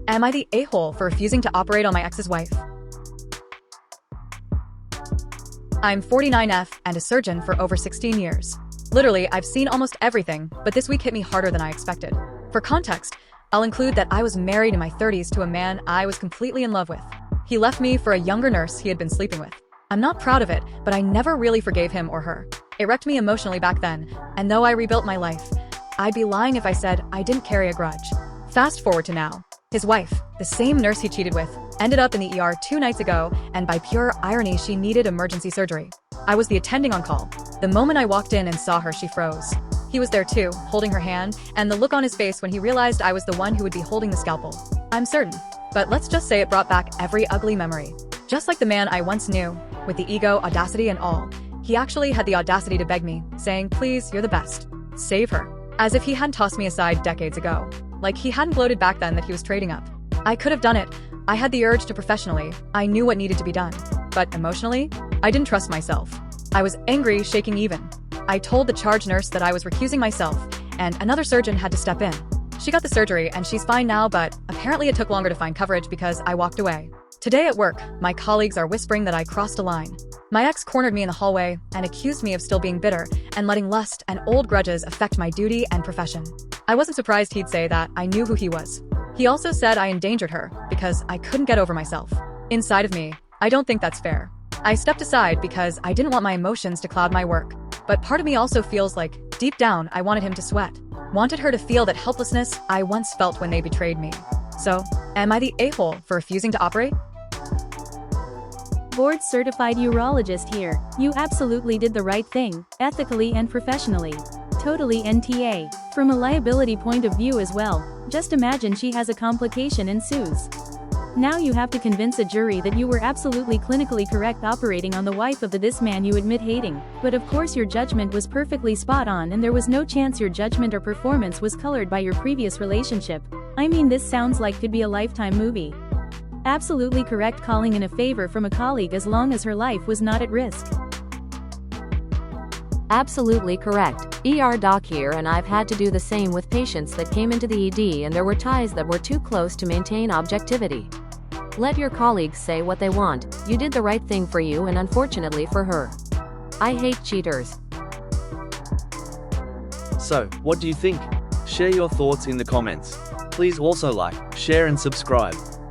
Am I the a-hole for refusing to operate on my ex's wife? I'm 49F and a surgeon for over 16 years. Literally, I've seen almost everything, but this week hit me harder than I expected. For context, I'll include that I was married in my 30s to a man I was completely in love with. He left me for a younger nurse he had been sleeping with. I'm not proud of it, but I never really forgave him or her. It wrecked me emotionally back then, and though I rebuilt my life, I'd be lying if I said I didn't carry a grudge. Fast forward to now. His wife, the same nurse he cheated with, ended up in the ER 2 nights ago, and by pure irony, she needed emergency surgery. I was the attending on call. The moment I walked in and saw her, she froze. He was there too, holding her hand, and the look on his face when he realized I was the one who would be holding the scalpel. I'm certain, but let's just say it brought back every ugly memory. Just like the man I once knew, with the ego, audacity, and all, he actually had the audacity to beg me, saying, "Please, you're the best. Save her." As if he hadn't tossed me aside decades ago. Like he hadn't gloated back then that he was trading up. I could have done it. I had the urge to professionally. I knew what needed to be done. But emotionally, I didn't trust myself. I was angry, shaking even. I told the charge nurse that I was recusing myself, and another surgeon had to step in. She got the surgery and she's fine now, but apparently it took longer to find coverage because I walked away. Today at work, my colleagues are whispering that I crossed a line. My ex cornered me in the hallway and accused me of still being bitter and letting lust and old grudges affect my duty and profession. I wasn't surprised he'd say that. I knew who he was. He also said I endangered her because I couldn't get over myself. Inside of me, I don't think that's fair. I stepped aside because I didn't want my emotions to cloud my work. But part of me also feels like, deep down, I wanted him to sweat. Wanted her to feel that helplessness I once felt when they betrayed me. So, am I the a-hole for refusing to operate? Board-certified urologist here. You absolutely did the right thing, ethically and professionally. Totally NTA. From a liability point of view as well, just imagine she has a complication ensues. Now you have to convince a jury that you were absolutely clinically correct operating on the wife of this man you admit hating. But of course your judgment was perfectly spot on and there was no chance your judgment or performance was colored by your previous relationship. I mean, this sounds like could be a Lifetime movie. Absolutely correct calling in a favor from a colleague as long as her life was not at risk. Absolutely correct. ER doc here, and I've had to do the same with patients that came into the ED and there were ties that were too close to maintain objectivity. Let your colleagues say what they want. You did the right thing for you and unfortunately for her. I hate cheaters. So, what do you think? Share your thoughts in the comments. Please also like, share and subscribe.